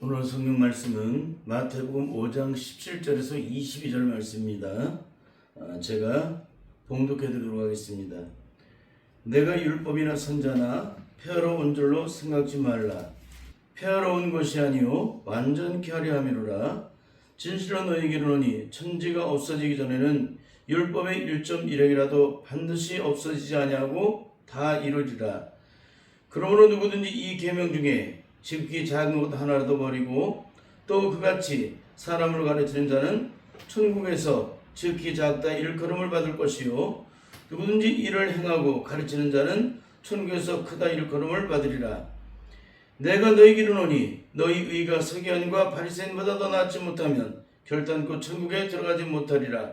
오늘 성경 말씀은 마태복음 5장 17절에서 22절 말씀입니다. 제가 봉독해 드리도록 하겠습니다. 내가 율법이나 선자나 폐하러운 줄로 생각지 말라. 폐하러운 것이 아니요 완전케 하려 함이로라. 진실로 너희에게 이르노니 천지가 없어지기 전에는 율법의 1.1행이라도 반드시 없어지지 아니하고 다 이루리라. 그러므로 누구든지 이 계명 중에 지극히 작은 것 하나라도 버리고 또 그같이 사람을 가르치는 자는 천국에서 지극히 작다 일컬음을 받을 것이요 누구든지 이를 행하고 가르치는 자는 천국에서 크다 일컬음을 받으리라. 내가 너희에게 이르노니 너희 의가 서기관과 바리새인보다 더 낫지 못하면 결단코 천국에 들어가지 못하리라.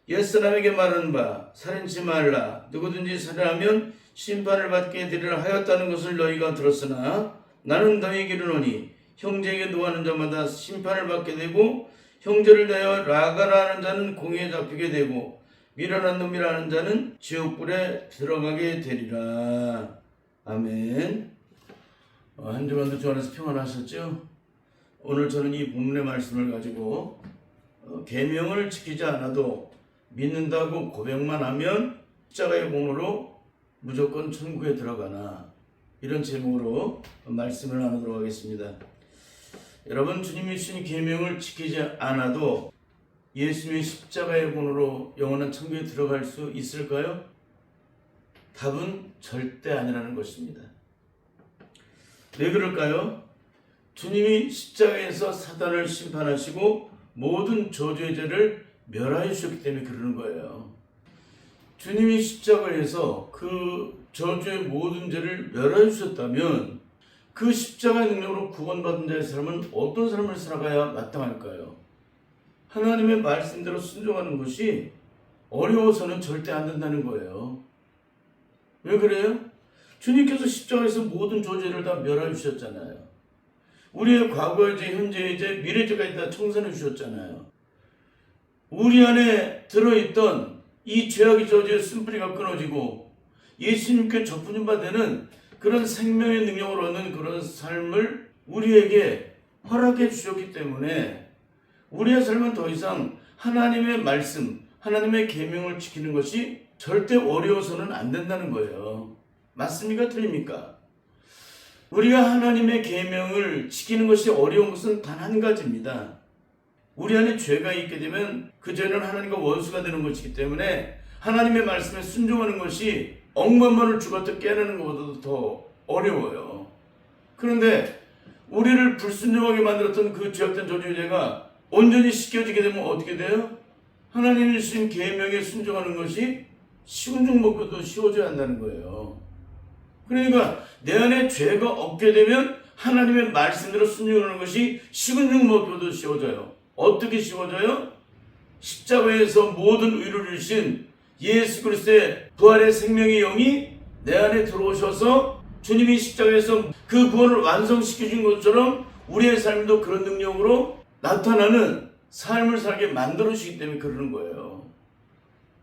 옛사람에게 말하는 바 살인치 말라. 누구든지 살인하면 심판을 받게 되리라 하였다는 것을 너희가 들었으나 나는 너희에게 이르노니 형제에게 노하는 자마다 심판을 받게 되고 형제를 대하여 라가라 하는 자는 공의에 잡히게 되고 미련한 놈이라 하는 자는 지옥불에 들어가게 되리라. 아멘. 한 주간도 주 안에서 평안하셨죠? 오늘 저는 이 본문의 말씀을 가지고 계명을 지키지 않아도 믿는다고 고백만 하면 십자가의 공로로 무조건 천국에 들어가나, 이런 제목으로 말씀을 나누도록 하겠습니다. 여러분, 주님이 주신 계명을 지키지 않아도 예수님의 십자가의 공로로 영원한 천국에 들어갈 수 있을까요? 답은 절대 아니라는 것입니다. 왜 그럴까요? 주님이 십자가에서 사단을 심판하시고 모든 저주의 죄를 멸하여 주셨기 때문에 그러는 거예요. 주님이 십자가에서 그 저주의 모든 죄를 멸하여 주셨다면 그 십자가의 능력으로 구원받은 자의 사람은 어떤 삶을 살아가야 마땅할까요? 하나님의 말씀대로 순종하는 것이 어려워서는 절대 안 된다는 거예요. 왜 그래요? 주님께서 십자가에서 모든 저주를 다 멸하여 주셨잖아요. 우리의 과거의 죄, 현재의 죄, 미래의 죄까지 다 청산해 주셨잖아요. 우리 안에 들어있던 이 죄악의 저주의 쓴뿌리가 끊어지고 예수님께 접붙임 바 되는 그런 생명의 능력을 얻는 그런 삶을 우리에게 허락해 주셨기 때문에 우리의 삶은 더 이상 하나님의 말씀, 하나님의 계명을 지키는 것이 절대 어려워서는 안 된다는 거예요. 맞습니까? 틀립니까? 우리가 하나님의 계명을 지키는 것이 어려운 것은 단 한 가지입니다. 우리 안에 죄가 있게 되면 그 죄는 하나님과 원수가 되는 것이기 때문에 하나님의 말씀에 순종하는 것이 억만만을 죽었다 깨어나는 것보다도 더 어려워요. 그런데 우리를 불순종하게 만들었던 그 죄악된 저주의 죄가 온전히 씻겨지게 되면 어떻게 돼요? 하나님이 주신 계명에 순종하는 것이 쉬운 중목표도 쉬워져야 한다는 거예요. 그러니까 내 안에 죄가 없게 되면 하나님의 말씀대로 순종하는 것이 쉬운 중목표도 쉬워져요. 어떻게 쉬워져요? 십자가에서 모든 의를 주신 예수 그리스도의 부활의 생명의 영이 내 안에 들어오셔서 주님이 십자가에서 그 구원을 완성시켜 준 것처럼 우리의 삶도 그런 능력으로 나타나는 삶을 살게 만들어 주시기 때문에 그러는 거예요.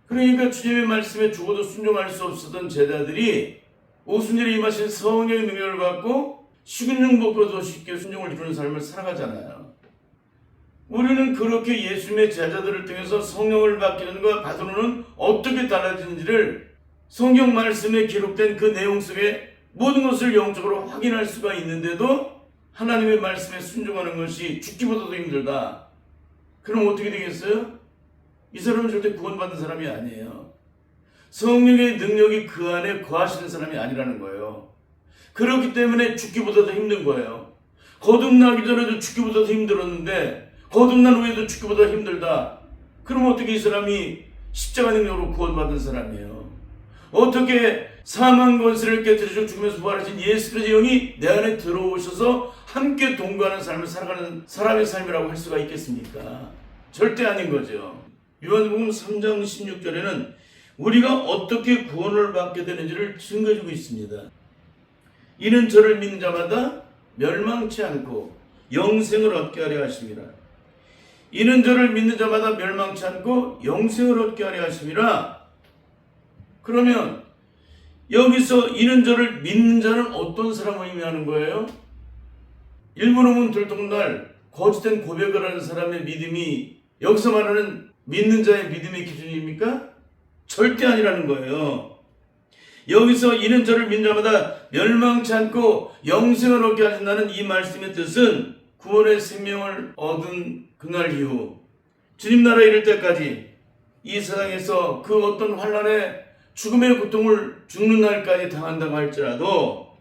그러니까 주님의 말씀에 죽어도 순종할 수 없었던 제자들이 오순절에 임하신 성령의 능력을 받고 식은중복으로도 쉽게 순종을 이루는 삶을 살아가잖아요. 우리는 그렇게 예수님의 제자들을 통해서 성령을 받기는 것과 받으로는 어떻게 달라지는지를 성경 말씀에 기록된 그 내용 속에 모든 것을 영적으로 확인할 수가 있는데도 하나님의 말씀에 순종하는 것이 죽기보다도 힘들다. 그럼 어떻게 되겠어요? 이 사람은 절대 구원받은 사람이 아니에요. 성령의 능력이 그 안에 거하시는 사람이 아니라는 거예요. 그렇기 때문에 죽기보다도 힘든 거예요. 거듭나기 전에도 죽기보다도 힘들었는데 거듭난 후에도 죽기보다 힘들다. 그럼 어떻게 이 사람이 십자가 능력으로 구원받은 사람이에요? 어떻게 사망 권세를 깨뜨리시고 죽으면서 부활하신 예수 그리스도의 영이 내 안에 들어오셔서 함께 동거하는 삶을 살아가는 사람의 삶이라고 할 수가 있겠습니까? 절대 아닌 거죠. 요한복음 3장 16절에는 우리가 어떻게 구원을 받게 되는지를 증거해주고 있습니다. 이는 저를 믿는 자마다 멸망치 않고 영생을 얻게 하려 하심이라. 이는 저를 믿는 자마다 멸망치 않고 영생을 얻게 하려 하심이라. 그러면 여기서 이는 저를 믿는 자는 어떤 사람을 의미하는 거예요? 일본 오면 들통날 거짓된 고백을 하는 사람의 믿음이 여기서 말하는 믿는 자의 믿음의 기준입니까? 절대 아니라는 거예요. 여기서 이는 저를 믿는 자마다 멸망치 않고 영생을 얻게 하신다는 이 말씀의 뜻은 구원의 생명을 얻은 그날 이후 주님 나라에 이를 때까지 이 세상에서 그 어떤 환난의 죽음의 고통을 죽는 날까지 당한다고 할지라도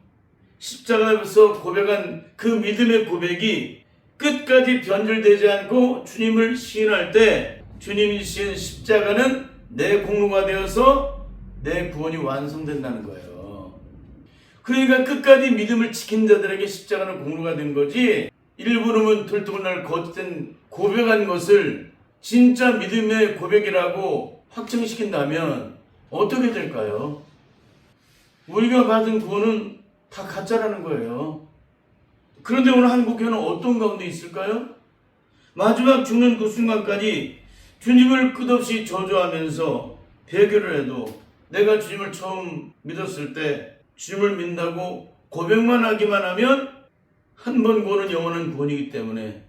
십자가에서 고백한 그 믿음의 고백이 끝까지 변질되지 않고 주님을 시인할 때 주님이 지은 십자가는 내 공로가 되어서 내 구원이 완성된다는 거예요. 그러니까 끝까지 믿음을 지킨 자들에게 십자가는 공로가 된 거지, 일부 놈은 들통날 거짓된 고백한 것을 진짜 믿음의 고백이라고 확정시킨다면 어떻게 될까요? 우리가 받은 구원은 다 가짜라는 거예요. 그런데 오늘 한국교회는 어떤 가운데 있을까요? 마지막 죽는 그 순간까지 주님을 끝없이 저주하면서 배교를 해도 내가 주님을 처음 믿었을 때 주님을 믿는다고 고백만 하기만 하면 한 번 구원은 영원한 구원이기 때문에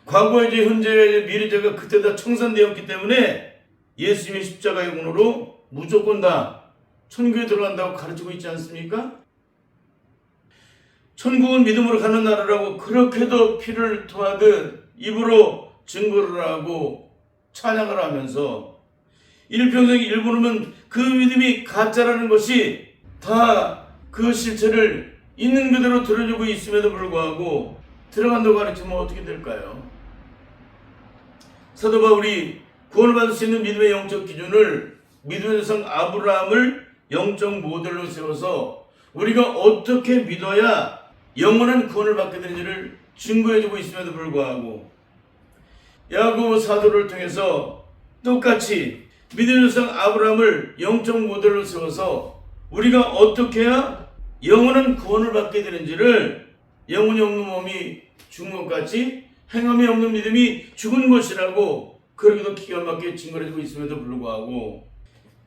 과거의 죄, 현재의 죄, 미래의 죄가 그때 다 청산되었기 때문에 예수님의 십자가의 공로로 무조건 다 천국에 들어간다고 가르치고 있지 않습니까? 천국은 믿음으로 가는 나라라고 그렇게도 피를 토하듯 입으로 증거를 하고 찬양을 하면서 일평생 일부러면 그 믿음이 가짜라는 것이 다 그 실체를 있는 그대로 들어주고 있음에도 불구하고 들어간다고 가르치면 어떻게 될까요? 사도 바울이 구원을 받을 수 있는 믿음의 영적 기준을 믿음의 성 아브라함을 영적 모델로 세워서 우리가 어떻게 믿어야 영원한 구원을 받게 되는지를 증거해주고 있음에도 불구하고 야고보 사도를 통해서 똑같이 믿음의 성 아브라함을 영적 모델로 세워서 우리가 어떻게 해야 영원한 구원을 받게 되는지를 영혼이 없는 몸이 죽은 것 같이 행함이 없는 믿음이 죽은 것이라고 그러기도 기가 막히게 증거를 해주고 있음에도 불구하고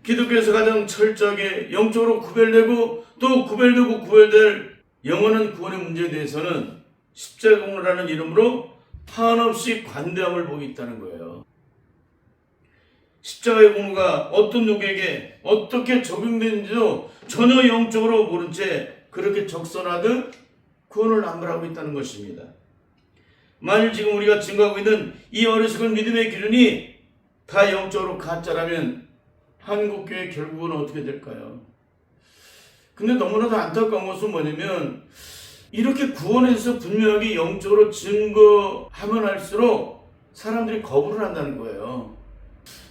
기독교에서 가장 철저하게 영적으로 구별되고 또 구별되고 구별될 영원한 구원의 문제에 대해서는 십자가 공로라는 이름으로 한없이 관대함을 보이고 있다는 거예요. 십자가의 공로가 어떤 누구에게 어떻게 적용되는지도 전혀 영적으로 모른 채 그렇게 적선하듯 구원을 남발하고 있다는 것입니다. 만일 지금 우리가 증거하고 있는 이 어리석은 믿음의 기준이 다 영적으로 가짜라면 한국교회 결국은 어떻게 될까요? 근데 너무나도 안타까운 것은 뭐냐면 이렇게 구원에서 분명하게 영적으로 증거하면 할수록 사람들이 거부를 한다는 거예요.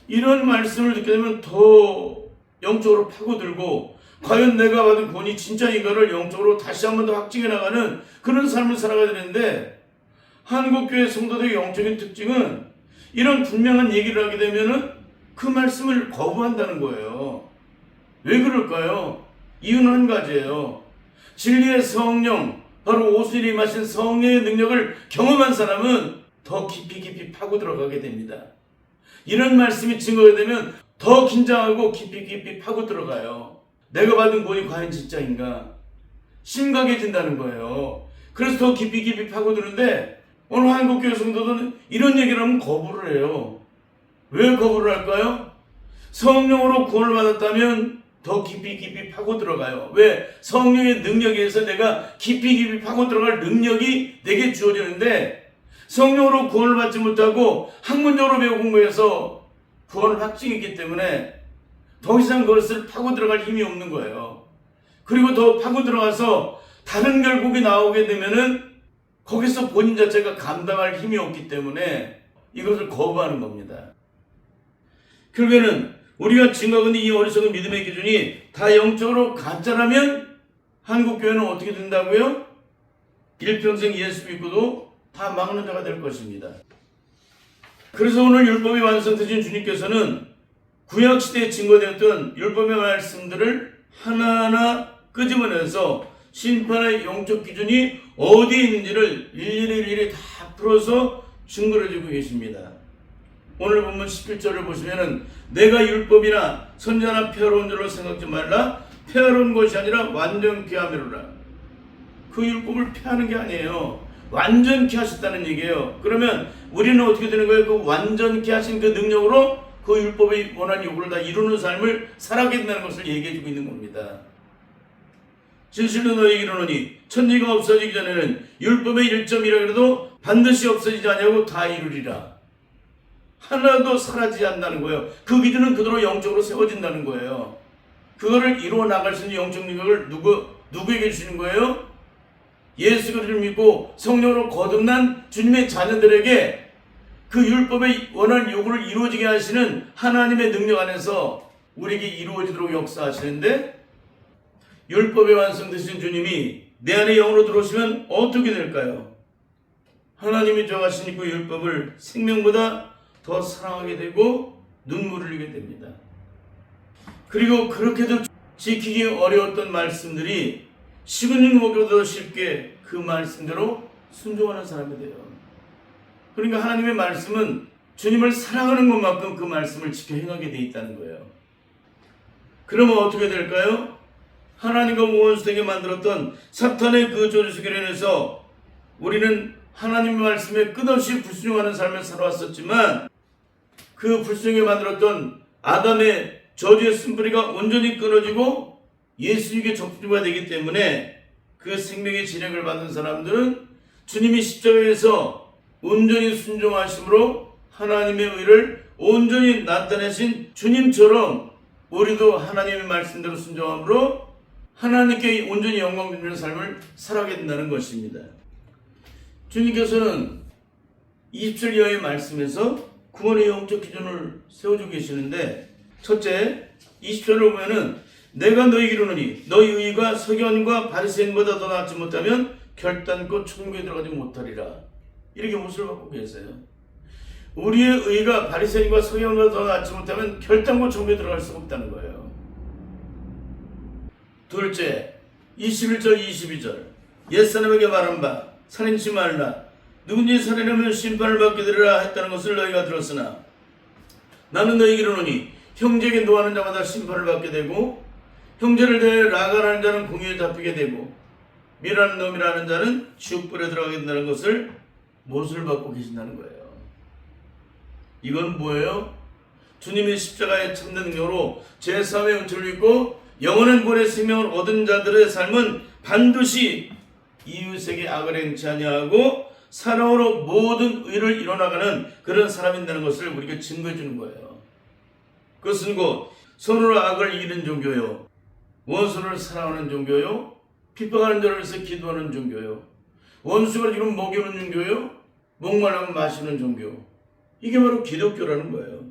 이런 말씀을 듣게 되면 더 영적으로 파고들고 과연 내가 받은 구원이 진짜인가를 영적으로 다시 한 번 더 확증해 나가는 그런 삶을 살아가야 되는데 한국교회 성도들의 영적인 특징은 이런 분명한 얘기를 하게 되면은 그 말씀을 거부한다는 거예요. 왜 그럴까요? 이유는 한 가지예요. 진리의 성령, 바로 오순이 임하신 성령의 능력을 경험한 사람은 더 깊이 파고 들어가게 됩니다. 이런 말씀이 증거가 되면 더 긴장하고 깊이 파고 들어가요. 내가 받은 구원이 과연 진짜인가? 심각해진다는 거예요. 그래서 더 깊이 파고드는데 오늘 한국교회 성도들은 이런 얘기를 하면 거부를 해요. 왜 거부를 할까요? 성령으로 구원을 받았다면 더 깊이 파고 들어가요. 왜? 성령의 능력에 의해서 내가 깊이 파고 들어갈 능력이 내게 주어지는데 성령으로 구원을 받지 못하고 학문적으로 배운 거에서 구원을 확증했기 때문에 더 이상 그것을 파고 들어갈 힘이 없는 거예요. 그리고 더 파고 들어가서 다른 결국이 나오게 되면은 거기서 본인 자체가 감당할 힘이 없기 때문에 이것을 거부하는 겁니다. 결국에는 우리가 증거하는 이 어리석은 믿음의 기준이 다 영적으로 가짜라면 한국교회는 어떻게 된다고요? 일평생 예수 믿고도 다 막는 자가 될 것입니다. 그래서 오늘 율법이 완성되신 주님께서는 구약시대에 증거되었던 율법의 말씀들을 하나하나 끄집어내서 심판의 영적 기준이 어디에 있는지를 일일이 다 풀어서 증거를 해주고 계십니다. 오늘 본문 11절을 보시면은 내가 율법이나 선지자나 폐하로운 줄로 생각지 말라. 폐하로운 것이 아니라 완전 피함이로라. 그 율법을 폐하는 게 아니에요. 완전케 하셨다는 얘기예요. 그러면 우리는 어떻게 되는 거예요? 그 완전케 하신 그 능력으로 그 율법의 원한 요구를 다 이루는 삶을 살아가게 된다는 것을 얘기해주고 있는 겁니다. 진실로 너희에게 이르노니 천지가 없어지기 전에는 율법의 1점이라 해도 반드시 없어지지 아니하고 다 이루리라. 하나도 사라지지 않는다는 거예요. 그 기준은 그대로 영적으로 세워진다는 거예요. 그거를 이루어 나갈 수 있는 영적 능력을 누구에게 주시는 거예요? 예수 그리스도를 믿고 성령으로 거듭난 주님의 자녀들에게 그 율법의 원하는 요구를 이루어지게 하시는 하나님의 능력 안에서 우리에게 이루어지도록 역사하시는데, 율법의 완성되신 주님이 내 안에 영으로 들어오시면 어떻게 될까요? 하나님이 정하신 그 율법을 생명보다 더 사랑하게 되고 눈물을 흘리게 됩니다. 그리고 그렇게도 지키기 어려웠던 말씀들이 식은 죽 먹여도 쉽게 그 말씀대로 순종하는 사람이 돼요. 그러니까 하나님의 말씀은 주님을 사랑하는 것만큼 그 말씀을 지켜 행하게 돼 있다는 거예요. 그러면 어떻게 될까요? 하나님과 원수되게 만들었던 사탄의 그 저주스기로 인해서 우리는 하나님의 말씀에 끝없이 불순종하는 삶을 살아왔었지만, 그 불순종에 만들었던 아담의 저주의 쓴뿌리가 온전히 끊어지고 예수님께 접수가 되기 때문에 그 생명의 진액을 받은 사람들은 주님이 십자가에서 온전히 순종하심으로 하나님의 의를 온전히 나타내신 주님처럼 우리도 하나님의 말씀대로 순종함으로 하나님께 온전히 영광 드리는 삶을 살아가게 된다는 것입니다. 주님께서는 20절 이하의 말씀에서 구원의 영적 기준을 세워주고 계시는데, 첫째 20절을 보면은 내가 너희에게 이르노니 너희 의가 서기관과 바리새인보다 더 낫지 못하면 결단코 천국에 들어가지 못하리라. 이렇게 못을 받고 계세요. 우리의 의가 바리새인과 서기관보다 더 낫지 못하면 결단코 천국에 들어갈 수가 없다는 거예요. 둘째 21절 22절 옛사람에게 말한 바 살인치 말라. 누군지 살인하면 심판을 받게 되리라 했다는 것을 너희가 들었으나 나는 너희에게 이르노니 형제에게 노하는 자마다 심판을 받게 되고 형제를 대하여 라간하는 자는 공의에 잡히게 되고 미라는 놈이라는 자는 지옥불에 들어가게 된다는 것을 못을 받고 계신다는 거예요. 이건 뭐예요? 주님의 십자가의 참된 능력으로 제3의 은총을 입고 영원한 구원의 생명을 얻은 자들의 삶은 반드시 이웃에게 악을 행치 아니하고 사랑으로 모든 의를 이뤄나가는 그런 사람인다는 것을 우리에게 증거해 주는 거예요. 그것은 곧 서로 악을 이기는 종교요, 원수를 사랑하는 종교요, 핍박하는 자를 위해서 기도하는 종교요, 원수가 지금 먹이는 종교요, 목말라면 마시는 종교. 이게 바로 기독교라는 거예요.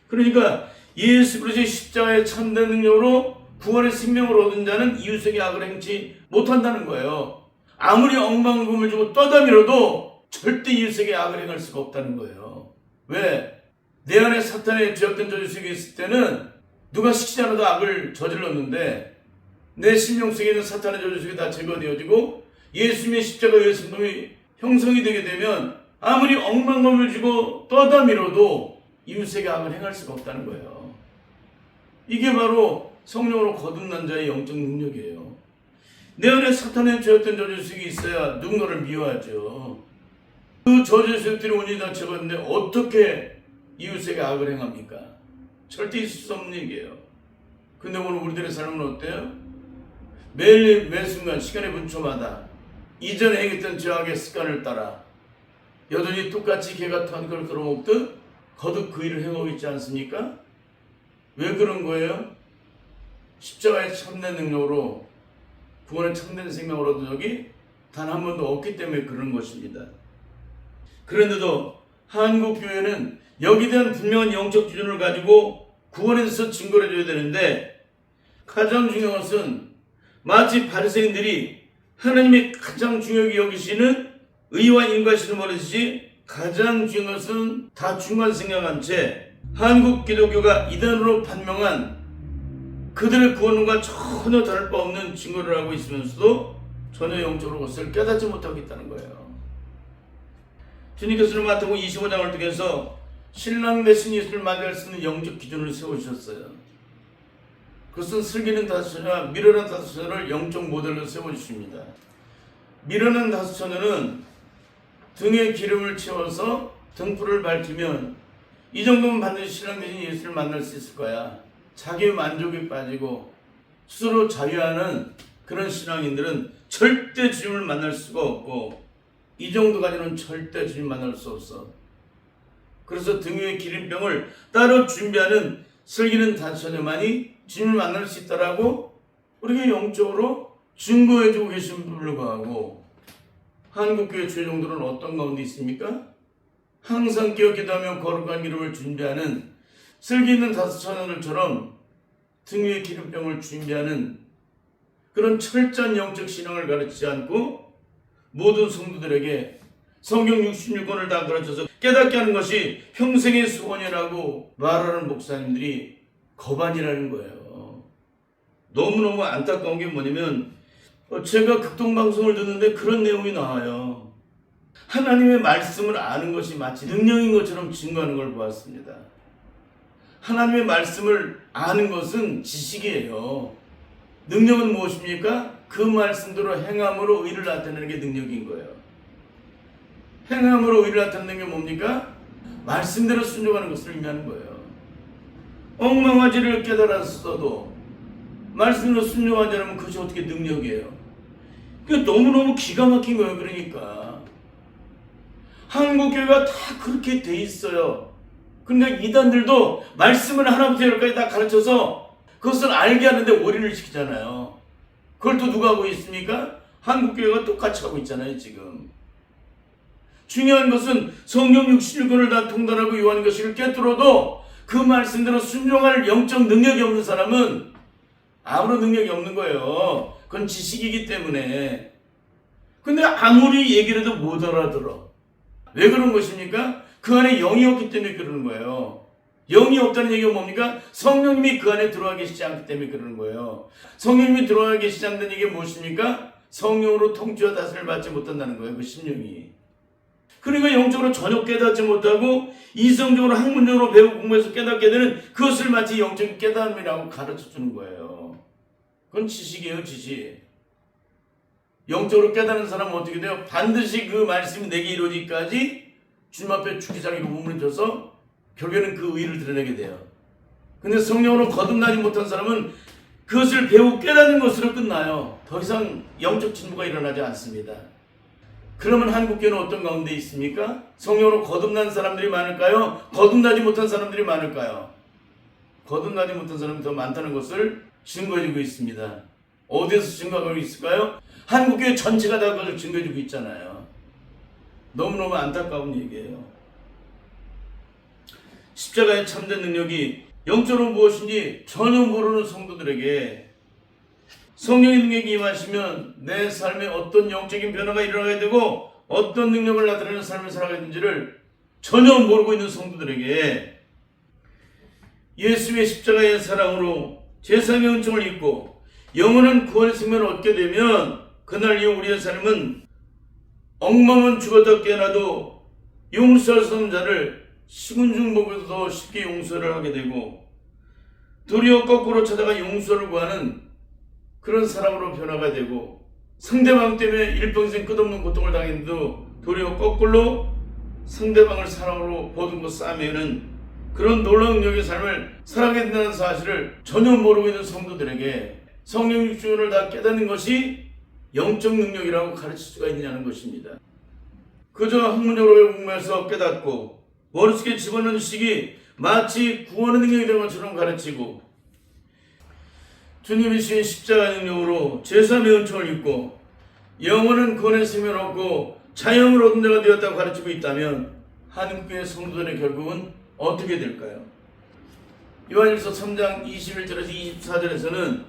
그러니까 예수 그리스도의 십자가의 참된 능력으로 구원의 생명을 얻은 자는 이웃에게 악을 행치 못한다는 거예요. 아무리 억만한 금을 주고 떠다밀어도 절대 이웃에게 악을 행할 수가 없다는 거예요. 왜? 내 안에 사탄의 죄악된 저주속에 있을 때는 누가 시키지 않아도 악을 저질렀는데, 내 심령 속에 있는 사탄의 저주속이 다 제거되어지고 예수님의 십자가의 성품이 형성이 되게 되면 아무리 억만한 금을 주고 떠다밀어도 이웃에게 악을 행할 수가 없다는 거예요. 이게 바로 성령으로 거듭난 자의 영적 능력이에요. 내 안에 사탄의 죄악된 저주속이 있어야 누군가를 미워하죠. 그 저주속들이 온전히 다 제거했는데 어떻게 이웃에게 악을 행합니까? 절대 있을 수 없는 얘기예요. 근데 오늘 우리들의 삶은 어때요? 매일 매순간 시간의 분초마다 이전에 행했던 죄악의 습관을 따라 여전히 똑같이 개가 탄 걸 끌어먹듯 거듭 그 일을 행하고 있지 않습니까? 왜 그런 거예요? 십자가의 참된 능력으로 구원의 참된 생명을 얻은 적이 단 한 번도 없기 때문에 그런 것입니다. 그런데도 한국교회는 여기에 대한 분명한 영적 기준을 가지고 구원에 대해서 증거를 해줘야 되는데, 가장 중요한 것은 마치 바리새인들이 하나님이 가장 중요하게 여기시는 의와 인과심을 버리듯이 가장 중요한 것은 다 중간 생각한 채 한국 기독교가 이단으로 판명한 그들의 구원과 전혀 다를 바 없는 증거를 하고 있으면서도 전혀 영적으로 그것을 깨닫지 못하고 있다는 거예요. 주님께서는 마태복음 25장을 통해서 신랑 대신 예수를 맞이할 수 있는 영적 기준을 세워주셨어요. 그것은 슬기는 다섯 처녀와 미련한 다섯 처녀를 영적 모델로 세워주십니다. 미련한 다섯 처녀는 등에 기름을 채워서 등불을 밝히면 이 정도면 반드시 신랑 대신 예수를 만날 수 있을 거야. 자기 만족에 빠지고 스스로 자유하는 그런 신앙인들은 절대 주님을 만날 수가 없고, 이 정도 가지고는 절대 주님 만날 수 없어. 그래서 등 위에 기름병을 따로 준비하는 슬기는 다처녀만이 주님을 만날 수 있다라고 우리가 영적으로 증거해주고 계신 불구하고, 한국교회 최종들은 어떤 가운데 있습니까? 항상 깨어 기도하며 거룩한 기름을 준비하는 슬기 있는 다섯 처녀들처럼 등 위에 기름병을 준비하는 그런 철저한 영적 신앙을 가르치지 않고, 모든 성도들에게 성경 66권을 다 가르쳐서 깨닫게 하는 것이 평생의 소원이라고 말하는 목사님들이 거반이라는 거예요. 너무너무 안타까운 게 뭐냐면, 제가 극동방송을 듣는데 그런 내용이 나와요. 하나님의 말씀을 아는 것이 마치 능력인 것처럼 증거하는 걸 보았습니다. 하나님의 말씀을 아는 것은 지식이에요. 능력은 무엇입니까? 그 말씀대로 행함으로 의를 나타내는 게 능력인 거예요. 행함으로 의를 나타내는 게 뭡니까? 말씀대로 순종하는 것을 의미하는 거예요. 엉망화지를 깨달았어도 말씀대로 순종하지 않으면 그것이 어떻게 능력이에요? 그게 너무너무 기가 막힌 거예요. 그러니까 한국교회가 다 그렇게 돼 있어요. 그러니까 이단들도 말씀을 하나부터 열까지 다 가르쳐서 그것을 알게 하는데 올인을 시키잖아요. 그걸 또 누가 하고 있습니까? 한국교회가 똑같이 하고 있잖아요. 지금 중요한 것은 성경 66권을 다 통달하고 요한 것을 깨뜨려도 그 말씀대로 순종할 영적 능력이 없는 사람은 아무런 능력이 없는 거예요. 그건 지식이기 때문에. 근데 아무리 얘기를 해도 못 알아들어. 왜 그런 것입니까? 그 안에 영이 없기 때문에 그러는 거예요. 영이 없다는 얘기가 뭡니까? 성령님이 그 안에 들어와 계시지 않기 때문에 그러는 거예요. 성령님이 들어와 계시지 않는 얘기가 무엇입니까? 성령으로 통치와 다스림을 받지 못한다는 거예요. 그 심령이. 그러니까 영적으로 전혀 깨닫지 못하고 이성적으로 학문적으로 배우고 공부해서 깨닫게 되는 그것을 마치 영적인 깨달음이라고 가르쳐주는 거예요. 그건 지식이에요. 지식. 영적으로 깨닫는 사람은 어떻게 돼요? 반드시 그 말씀이 내게 이루어지기까지 주님 앞에 주기자기로 몸부림쳐서 결국에는 그 의를 드러내게 돼요. 근데 성령으로 거듭나지 못한 사람은 그것을 배우고 깨닫는 것으로 끝나요. 더 이상 영적 진보가 일어나지 않습니다. 그러면 한국교회는 어떤 가운데 있습니까? 성령으로 거듭난 사람들이 많을까요? 거듭나지 못한 사람들이 많을까요? 거듭나지 못한 사람이 더 많다는 것을 증거해주고 있습니다. 어디에서 증거하고 있을까요? 한국교회 전체가 다 그것을 증거해주고 있잖아요. 너무너무 안타까운 얘기예요. 십자가의 참된 능력이 영적으로 무엇인지 전혀 모르는 성도들에게 성령의 능력이 임하시면 내 삶에 어떤 영적인 변화가 일어나게 되고 어떤 능력을 나타내는 삶을 살아가야 되는지를 전혀 모르고 있는 성도들에게 예수의 십자가의 사랑으로 제3의 은총을 입고 영원한 구원의 생명을 얻게 되면 그날 이후 우리의 삶은 엉망은 죽었다 깨어나도 용서할 수 없는 자를 시군중복에서 쉽게 용서를 하게 되고 도리어 거꾸로 찾아가 용서를 구하는 그런 사람으로 변화가 되고 상대방 때문에 일평생 끝없는 고통을 당했는데도 도리어 거꾸로 상대방을 사랑으로 보듬고 싸매는 그런 놀라운 능력의 삶을 살아가게 된다는 사실을 전혀 모르고 있는 성도들에게 성령 육신을 다 깨닫는 것이 영적 능력이라고 가르칠 수가 있느냐는 것입니다. 그저 학문적으로 공부해서 깨닫고 머릿속에 집어넣는 식이 마치 구원의 능력이 되는 것처럼 가르치고 주님이 주신 십자가 능력으로 제3의 은총을 입고 영원한 구원의 생명을 얻고 자영을 얻은 자가 되었다고 가르치고 있다면 한국교회 성도들의 결국은 어떻게 될까요? 요한일서 3장 21절에서 24절에서는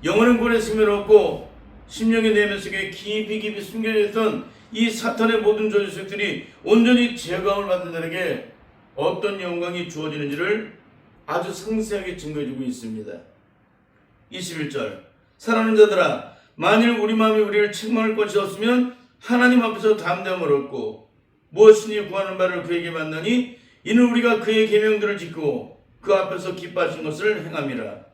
영원한 구원의 생명을 얻고 심령의 내면 속에 깊이 숨겨져 있던 이 사탄의 모든 저주세력들이 온전히 제거함을 받는 자에게 어떤 영광이 주어지는지를 아주 상세하게 증거해주고 있습니다. 21절 사랑하는 자들아 만일 우리 마음이 우리를 책망할 것이 없으면 하나님 앞에서 담대함을 얻고 무엇이니 구하는 바를 그에게 만나니 이는 우리가 그의 계명들을 지키고 그 앞에서 기뻐하신 것을 행함이라.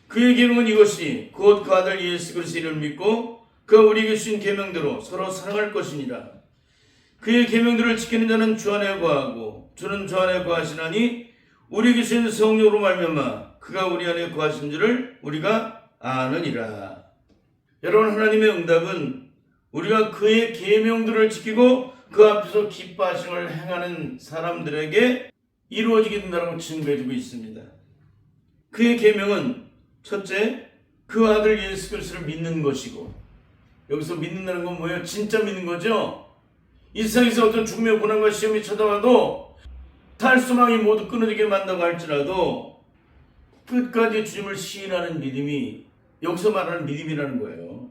그의 계명은 이것이 곧 그 아들 예수 그리스도를 믿고 그가 우리에게 주신 계명대로 서로 사랑할 것이니라. 그의 계명들을 지키는 자는 주 안에 거하고 주는 주 안에 거하시나니 우리 계신 성령으로 말미암아 그가 우리 안에 거하신 줄을 우리가 아느니라. 여러분, 하나님의 응답은 우리가 그의 계명들을 지키고 그 앞에서 기뻐하심을 행하는 사람들에게 이루어지게 된다고 증거해주고 있습니다. 그의 계명은 첫째, 그 아들 예수 그리스도를 믿는 것이고, 여기서 믿는다는 건 뭐예요? 진짜 믿는 거죠. 이 세상에서 어떤 죽음의 고난과 시험이 찾아와도 탈수망이 모두 끊어지게 만다고 할지라도 끝까지 주님을 시인하는 믿음이 여기서 말하는 믿음이라는 거예요.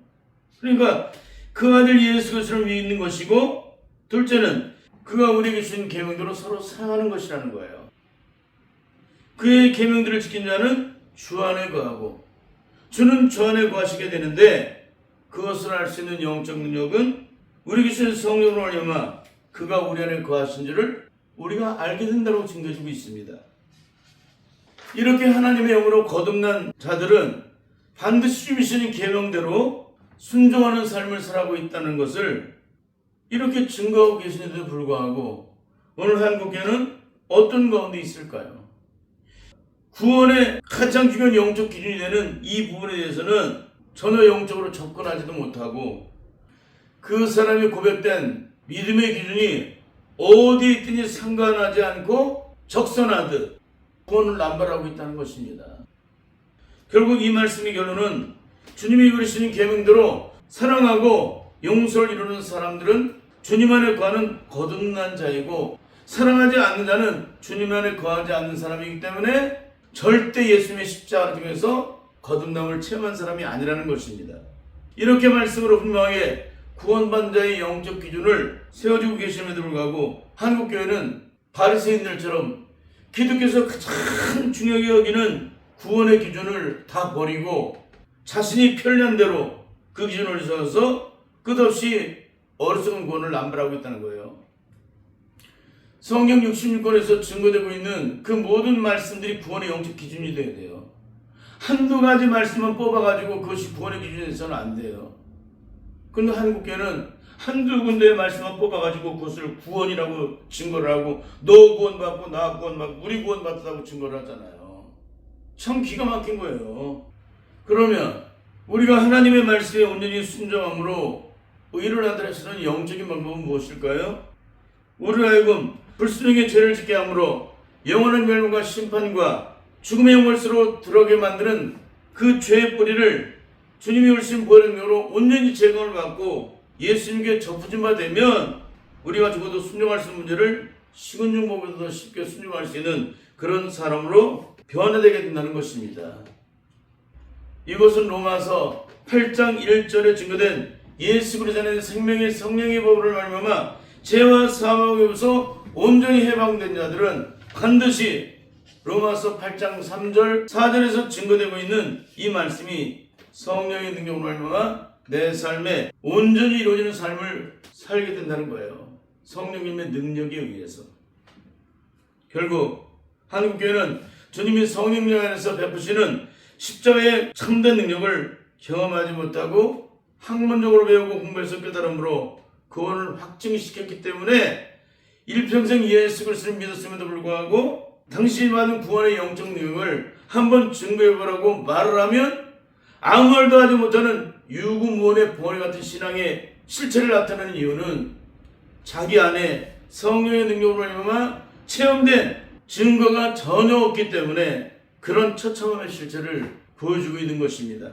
그러니까 그 아들 예수 그리스도를 믿는 것이고, 둘째는 그가 우리에게 주신 계명대로 서로 사랑하는 것이라는 거예요. 그의 계명들을 지킨 자는 주 안에 거하고 주는 주 안에 거하시게 되는데, 그것을 알 수 있는 영적 능력은 우리에게 주신 성령으로 말미암아 그가 우리 안에 거하신 줄을 우리가 알게 된다고 증거해주고 있습니다. 이렇게 하나님의 영으로 거듭난 자들은 반드시 주님이 주신 계명대로 순종하는 삶을 살아가고 있다는 것을 이렇게 증거하고 계시는데도 불구하고 오늘 한국교회는 어떤 가운데 있을까요? 구원의 가장 중요한 영적 기준이 되는 이 부분에 대해서는 전혀 영적으로 접근하지도 못하고, 그 사람이 고백된 믿음의 기준이 어디에 있든지 상관하지 않고 적선하듯 구원을 남발하고 있다는 것입니다. 결국 이 말씀의 결론은 주님이 이루시는 계명대로 사랑하고 용서를 이루는 사람들은 주님 안에 거하는 거듭난 자이고, 사랑하지 않는 자는 주님 안에 거하지 않는 사람이기 때문에 절대 예수님의 십자가를 통해서 거듭남을 체험한 사람이 아니라는 것입니다. 이렇게 말씀으로 분명하게 구원받은 자의 영적 기준을 세워주고 계심에도 불구하고 한국교회는 바리새인들처럼 기독교에서 가장 중요하게 여기는 구원의 기준을 다 버리고 자신이 편리한 대로 그 기준을 세워서 끝없이 어리석은 구원을 남발하고 있다는 거예요. 성경 66권에서 증거되고 있는 그 모든 말씀들이 구원의 영적 기준이 되어야 돼요. 한두 가지 말씀만 뽑아가지고 그것이 구원의 기준이 돼서는 안 돼요. 그런데 한국교회는 한두 군데의 말씀만 뽑아가지고 그것을 구원이라고 증거를 하고, 너 구원받고 나 구원받고 우리 구원받았다고 증거를 하잖아요. 참 기가 막힌 거예요. 그러면 우리가 하나님의 말씀에 온전히 순종함으로 의를 하더라도 영적인 방법은 무엇일까요? 우리를 하여금 불순종의 죄를 짓게 함으로 영원한 멸망과 심판과 죽음의 영월수로 들어가게 만드는 그 죄의 뿌리를 주님이 오신 보혈행으로 온전히 제거를 받고 예수님께 접붙임 바 되면 우리가 죽어도 순종할 수 있는 문제를 식은 죽보다도 쉽게 순종할 수 있는 그런 사람으로 변화되게 된다는 것입니다. 이것은 로마서 8장 1절에 증거된 예수 그리스도 안에 생명의 성령의 법을 말미암아 죄와 사망에서 온전히 해방된 자들은 반드시 로마서 8장 3절 4절에서 증거되고 있는 이 말씀이 성령의 능력으로 말미암아 내 삶에 온전히 이루어지는 삶을 살게 된다는 거예요. 성령님의 능력에 의해서. 결국 한국교회는 주님이 성령님 안에서 베푸시는 십자가의 참된 능력을 경험하지 못하고 학문적으로 배우고 공부해서 깨달음으로 구원을 확증시켰기 때문에 일평생 예수 그리스도를 믿었음에도 불구하고 당신이 받은 구원의 영적 능력을 한번 증거해보라고 말을 하면 아무 말도 하지 못하는 유구무원의 벙어리 같은 신앙의 실체를 나타내는 이유는 자기 안에 성령의 능력으로 말미암아 체험된 증거가 전혀 없기 때문에 그런 처참함의 실체를 보여주고 있는 것입니다.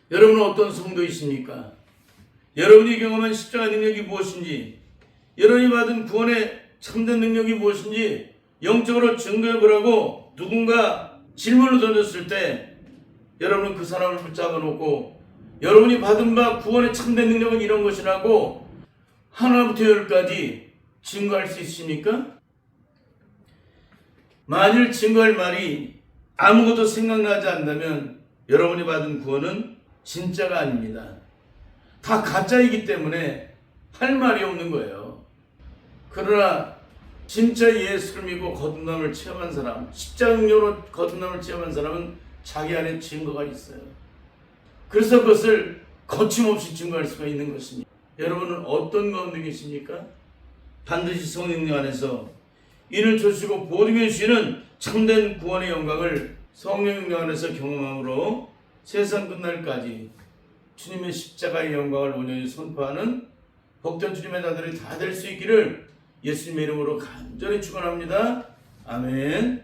여러분은 어떤 성도이십니까? 여러분이 경험한 십자가 능력이 무엇인지, 여러분이 받은 구원의 참된 능력이 무엇인지 영적으로 증거해보라고 누군가 질문을 던졌을 때 여러분은 그 사람을 붙잡아 놓고 여러분이 받은 바 구원의 참된 능력은 이런 것이라고 하나부터 열까지 증거할 수 있습니까? 만일 증거할 말이 아무것도 생각나지 않는다면 여러분이 받은 구원은 진짜가 아닙니다. 다 가짜이기 때문에 할 말이 없는 거예요. 그러나 진짜 예수를 믿고 거듭남을 체험한 사람, 십자가로 거듭남을 체험한 사람은 자기 안에 증거가 있어요. 그래서 그것을 거침없이 증거할 수가 있는 것입니다. 여러분은 어떤 가운데 계십니까? 반드시 성령님 안에서 이는 조시고 보증해 주시는 참된 구원의 영광을 성령님 안에서 경험함으로 세상 끝날까지 주님의 십자가의 영광을 온전히 선포하는 복된 주님의 자들이 다 될 수 있기를 예수님의 이름으로 간절히 축원합니다. 아멘.